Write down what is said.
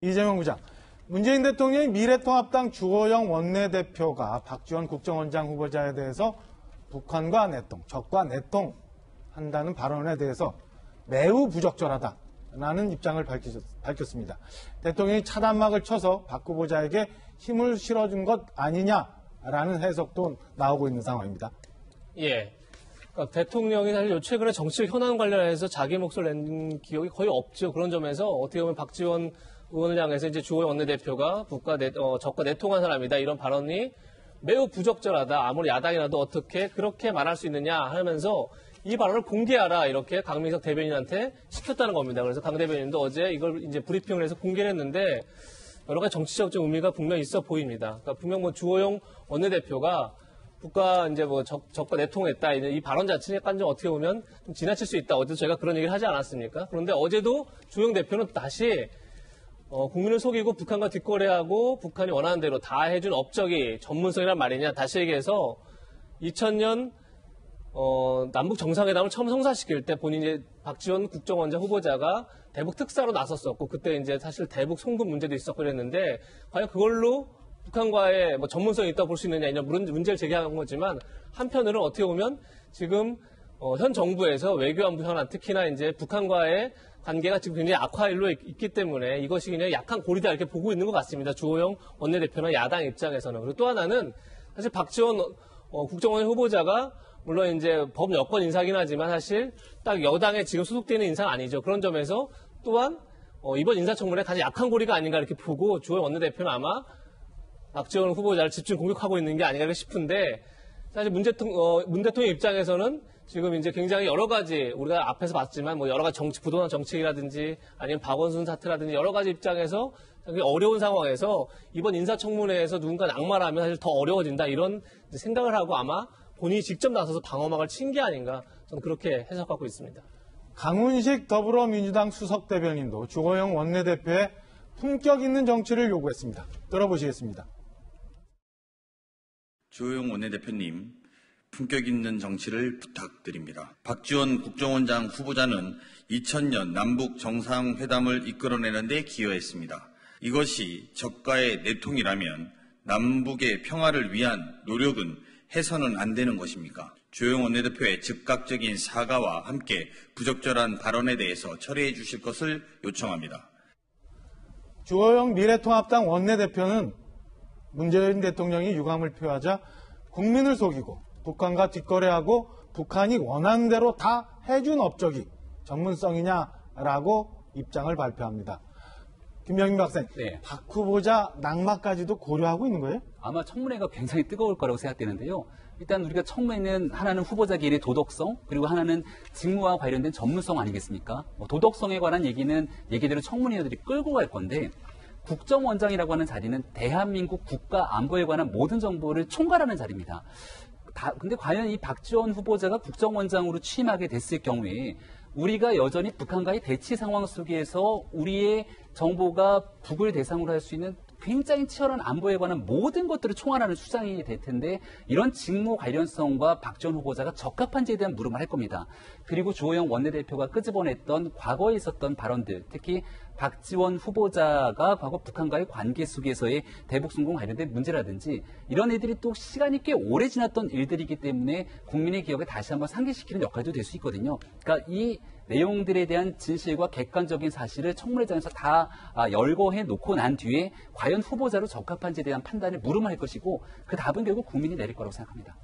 이재명 부장, 문재인 대통령이 미래통합당 주호영 원내대표가 박지원 국정원장 후보자에 대해서 북한과 내통, 적과 내통한다는 발언에 대해서 매우 부적절하다라는 입장을 밝혔습니다. 대통령이 차단막을 쳐서 박 후보자에게 힘을 실어준 것 아니냐라는 해석도 나오고 있는 상황입니다. 예. 그러니까 대통령이 사실 최근에 정치적 현안 관련해서 자기 몫을 낸 기억이 거의 없죠. 그런 점에서 어떻게 보면 박지원 의원을 향해서 이제 주호영 원내대표가 적과 내통한 사람이다 이런 발언이 매우 부적절하다. 아무리 야당이라도 어떻게 그렇게 말할 수 있느냐 하면서 이 발언을 공개하라 이렇게 강민석 대변인한테 시켰다는 겁니다. 그래서 강 대변인도 어제 이걸 이제 브리핑을 해서 공개를 했는데 여러 가지 정치적 의미가 분명히 있어 보입니다. 그러니까 분명 주호영 원내대표가 국가 이제 적과 내통했다 이 발언 자체는 약간 좀 어떻게 보면 좀 지나칠 수 있다. 어제도 저희가 그런 얘기를 하지 않았습니까? 그런데 어제도 주호영 대표는 다시 국민을 속이고 북한과 뒷거래하고 북한이 원하는 대로 다 해준 업적이 전문성이란 말이냐. 다시 얘기해서 2000년 남북 정상회담을 처음 성사시킬 때 본인이 박지원 국정원장 후보자가 대북 특사로 나섰었고 그때 이제 사실 대북 송금 문제도 있었고 그랬는데 과연 그걸로 북한과의 전문성이 있다고 볼 수 있느냐 이런 문제를 제기한 거지만 한편으로는 어떻게 보면 지금 현 정부에서 외교안보 현안 특히나 이제 북한과의 관계가 지금 굉장히 악화일로 있기 때문에 이것이 그냥 약한 고리다 이렇게 보고 있는 것 같습니다. 주호영 원내대표나 야당 입장에서는. 그리고 또 하나는 사실 박지원 국정원 후보자가 물론 이제 법 여권 인사긴 하지만 사실 딱 여당에 지금 소속되어 있는 인사는 아니죠. 그런 점에서 또한 이번 인사청문회 가장 약한 고리가 아닌가 이렇게 보고 주호영 원내대표는 아마 박지원 후보자를 집중 공격하고 있는 게 아닌가 싶은데 사실 문 대통령 입장에서는 지금 이제 굉장히 여러 가지 우리가 앞에서 봤지만 여러 가지 부동산 정책이라든지 아니면 박원순 사태라든지 여러 가지 입장에서 어려운 상황에서 이번 인사청문회에서 누군가 낙마를 하면 사실 더 어려워진다 이런 생각을 하고 아마 본인이 직접 나서서 방어막을 친 게 아닌가 저는 그렇게 해석하고 있습니다. 강훈식 더불어민주당 수석 대변인도 주호영 원내대표의 품격 있는 정치를 요구했습니다. 들어보시겠습니다. 주호영 원내대표님, 품격 있는 정치를 부탁드립니다. 박지원 국정원장 후보자는 2000년 남북 정상회담을 이끌어내는 데 기여했습니다. 이것이 적과의 내통이라면 남북의 평화를 위한 노력은 해서는 안 되는 것입니까? 주호영 원내대표의 즉각적인 사과와 함께 부적절한 발언에 대해서 처리해 주실 것을 요청합니다. 주호영 미래통합당 원내대표는 문재인 대통령이 유감을 표하자 국민을 속이고 북한과 뒷거래하고 북한이 원하는 대로 다 해준 업적이 전문성이냐라고 입장을 발표합니다. 김병민 박사님, 네. 박 후보자 낙마까지도 고려하고 있는 거예요? 아마 청문회가 굉장히 뜨거울 거라고 생각되는데요. 일단 우리가 청문회는 하나는 후보자 개인의 도덕성 그리고 하나는 직무와 관련된 전문성 아니겠습니까? 도덕성에 관한 얘기는 얘기대로 청문위원들이 끌고 갈 건데 국정원장이라고 하는 자리는 대한민국 국가 안보에 관한 모든 정보를 총괄하는 자리입니다. 근데 과연 이 박지원 후보자가 국정원장으로 취임하게 됐을 경우에 우리가 여전히 북한과의 대치 상황 속에서 우리의 정보가 북을 대상으로 할 수 있는 굉장히 치열한 안보에 관한 모든 것들을 총괄하는 수장이 될 텐데 이런 직무 관련성과 박지원 후보자가 적합한지에 대한 물음을 할 겁니다. 그리고 주호영 원내대표가 끄집어냈던 과거에 있었던 발언들, 특히 박지원 후보자가 과거 북한과의 관계 속에서의 대북 성공 관련된 문제라든지 이런 애들이 또 시간이 꽤 오래 지났던 일들이기 때문에 국민의 기억에 다시 한번 상기시키는 역할도 될 수 있거든요. 그러니까 이 내용들에 대한 진실과 객관적인 사실을 청문회장에서 다 열거해 놓고 난 뒤에 과연 후보자로 적합한지에 대한 판단을 물음할 것이고 그 답은 결국 국민이 내릴 거라고 생각합니다.